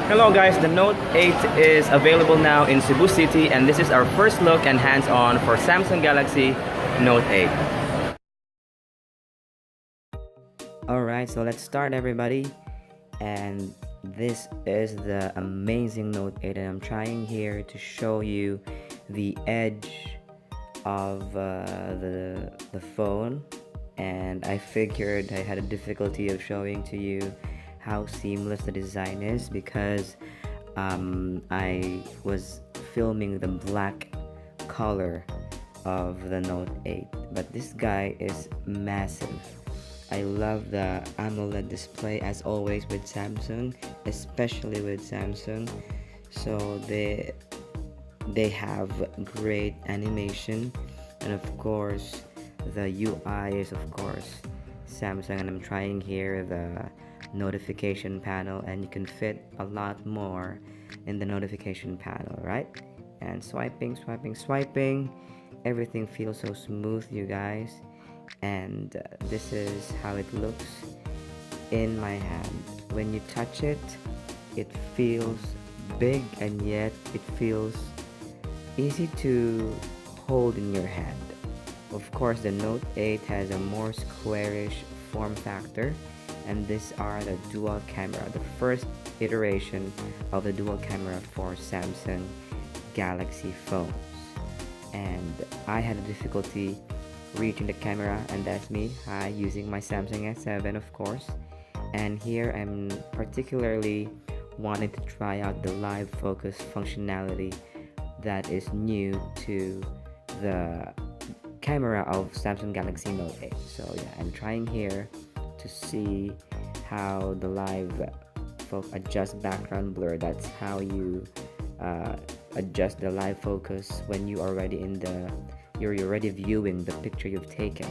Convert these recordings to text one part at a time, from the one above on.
Hello guys, the Note 8 is available now in Cebu City, and this is our first look and hands-on for Samsung Galaxy Note 8. Alright, so let's start everybody. And this is the amazing Note 8, and I'm trying here to show you the edge of the phone. And I figured I had a difficulty of showing to you how seamless the design is because I was filming the black color of the Note 8, but this guy is massive. I love the AMOLED display as always with Samsung, especially with Samsung. So they have great animation, and of course the UI is of course Samsung, and I'm trying here the notification panel, and you can fit a lot more in the notification panel, right? And swiping, everything feels so smooth, you guys. And this is how it looks in my hand. When you touch it, it feels big, and yet it feels easy to hold in your hand. Of course, the Note 8 has a more squarish form factor, and these are the dual camera, the first iteration of the dual camera for Samsung Galaxy phones. And I had a difficulty reaching the camera, and that's me, using my Samsung S7 of course. And here I'm particularly wanting to try out the live focus functionality that is new to the camera of Samsung Galaxy Note 8. So yeah, I'm trying here to see how the live adjust background blur. That's how you adjust the live focus when you are already in the you're already viewing the picture you've taken.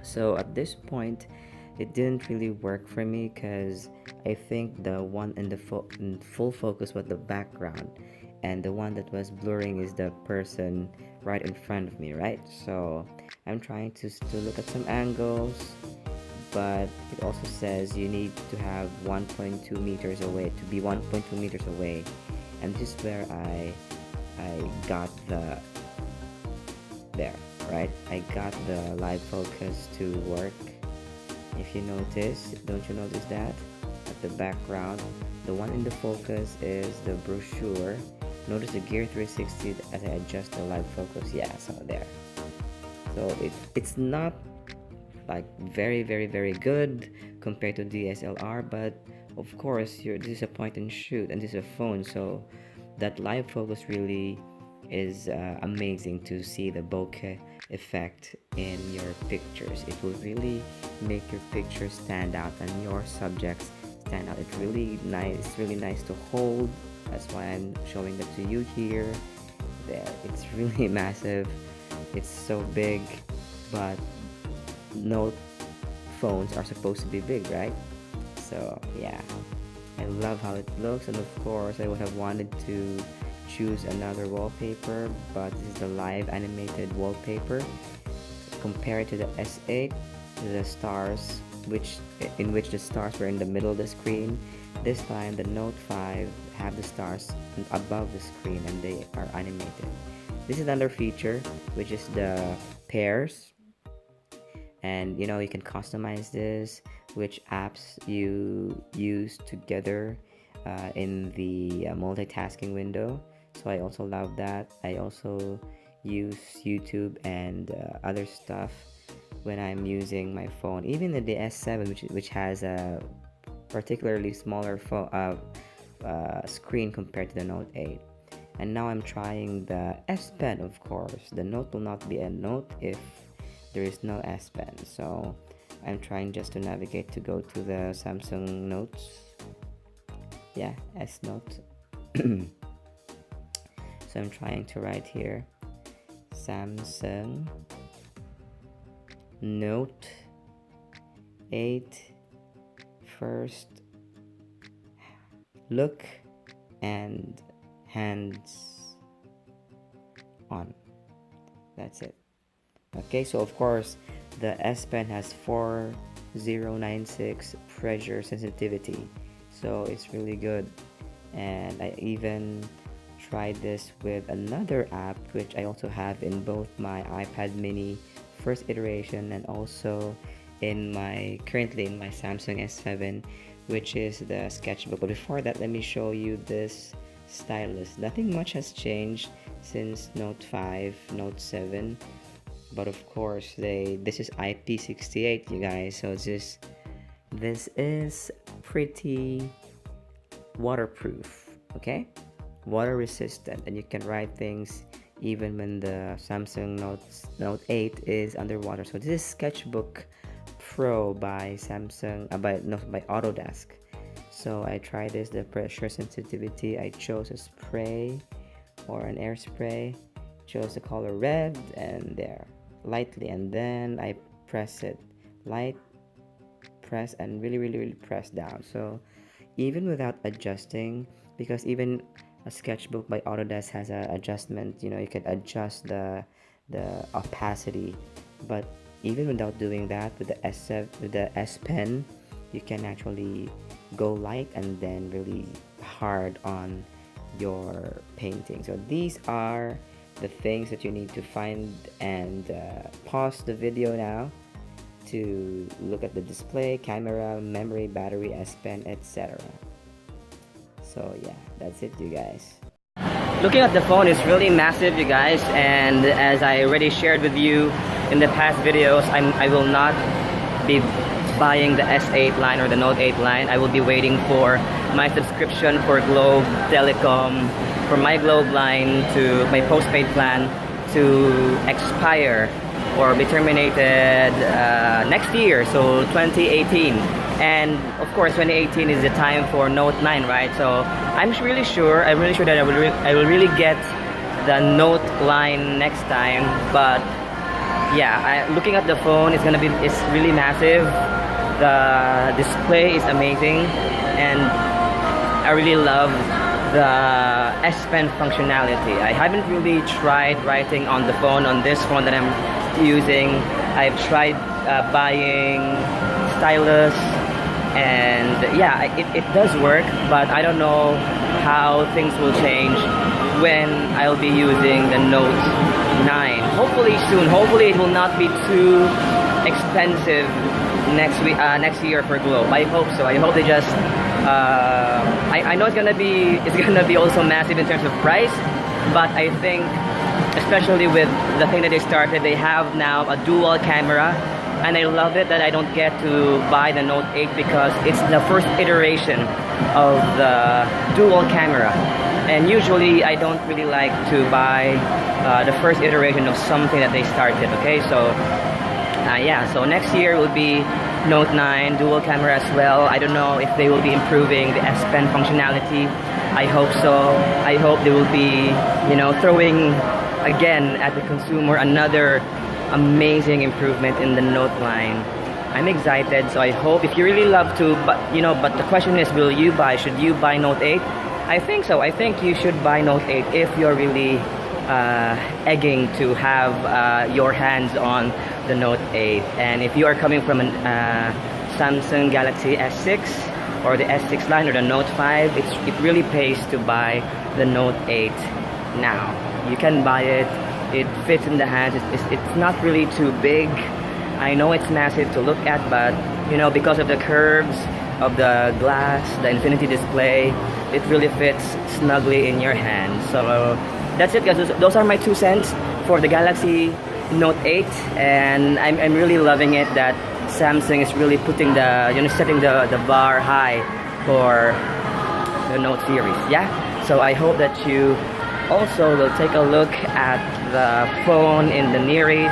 So at this point it didn't really work for me because I think the one in the in full focus was the background, and the one that was blurring is the person right in front of me, right? So I'm trying to look at some angles, but it also says you need to have 1.2 meters away to be 1.2 meters away, and this is where I got the right, I got the live focus to work. If you notice, don't you notice that at the background, the one in the focus is the brochure. Notice the gear 360 as I adjust the live focus. Yeah, so there. So it's not like very good compared to DSLR, but of course this is a point and shoot, and this is a phone, so that live focus really is amazing to see the bokeh effect in your pictures. It will really make your pictures stand out and your subjects stand out. It's really nice to hold. That's why I'm showing that to you here. There, it's really massive. It's so big, but Note phones are supposed to be big, right? So yeah, I love how it looks, and of course I would have wanted to choose another wallpaper, but this is the live animated wallpaper. Compared to the S8, the stars in which the stars were in the middle of the screen, this time the Note 5 have the stars above the screen and they are animated. This is another feature, which is the pairs, and you can customize this, which apps you use together in the multitasking window. So I also love that. I also use YouTube and other stuff when I'm using my phone, even the S7, which has a particularly smaller screen compared to the Note 8. And now I'm trying the S Pen. Of course, the Note will not be a Note if there is no S Pen. So I'm trying just to navigate to go to the Samsung Notes. Yeah, S Note. So I'm trying to write here Samsung Note 8 first look and hands on. That's it. Okay, so of course the S Pen has 4096 pressure sensitivity, so it's really good. And I even tried this with another app which I also have in both my iPad mini first iteration and also currently in my Samsung S7, which is the sketchbook. But before that, let me show you this stylus. Nothing much has changed since Note 5, Note 7, but of course this is IP68, you guys, so this is pretty waterproof, okay, water resistant, and you can write things even when the Samsung Note 8 is underwater. So this is Sketchbook Pro by by Autodesk. So I tried this, the pressure sensitivity, I chose a spray or an air spray, chose the color red, and there, lightly, and then I press it, light, press, and really press down. So even without adjusting, because even a sketchbook by Autodesk has an adjustment, you know, you can adjust the opacity, but even without doing that, with the S Pen, you can actually go light and then really hard on your painting. So these are the things that you need to find, and pause the video now to look at the display, camera, memory, battery, S Pen, etc. So yeah, that's it, you guys. Looking at the phone is really massive, you guys, and as I already shared with you in the past videos, I will not be buying the S8 line or the Note 8 line. I will be waiting for my subscription for Globe Telecom, for my Globe line, to my postpaid plan to expire or be terminated next year, so 2018. And of course 2018 is the time for Note 9, right? So I'm really sure that I will really get the Note line next time. But yeah, looking at the phone, it's really massive. The display is amazing, and I really love the S Pen functionality. I haven't really tried writing on the phone, on this phone that I'm using. I've tried buying stylus, and yeah, it does work, but I don't know how things will change when I'll be using the Note 9. Hopefully soon. Hopefully it will not be too expensive next year for Globe. I hope so. I hope they just I know it's gonna be also massive in terms of price, but I think especially with the thing that they started, they have now a dual camera, and I love it that I don't get to buy the Note 8 because it's the first iteration of the dual camera, and usually I don't really like to buy the first iteration of something that they started. Okay, so yeah, so next year will be Note 9 dual camera as well. I don't know if they will be improving the S Pen functionality. I hope so. I hope they will be, you know, throwing again at the consumer another amazing improvement in the Note line. I'm excited, so I hope, if you really love to, but the question is, should you buy Note 8? I think so. I think you should buy Note 8 if you're really egging to have your hands on the Note 8. And if you are coming from an Samsung Galaxy S6 or the S6 line or the Note 5, it really pays to buy the Note 8 now. You can buy it. It fits in the hands. It's not really too big. I know it's massive to look at, but you know, because of the curves of the glass, the infinity display, it really fits snugly in your hand. So that's it, guys. Those are my 2 cents for the Galaxy Note 8, and I'm really loving it that Samsung is really putting setting the bar high for the Note series. Yeah, so I hope that you also will take a look at the phone in the nearest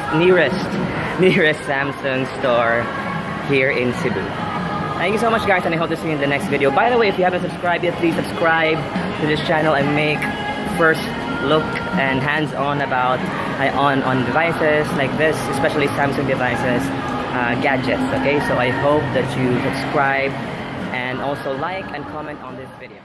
Samsung store here in Cebu. Thank you so much, guys, and I hope to see you in the next video. By the way, if you haven't subscribed yet, please subscribe to this channel. I make first look and hands-on about on devices like this, especially Samsung devices, gadgets. Okay, so I hope that you subscribe and also like and comment on this video.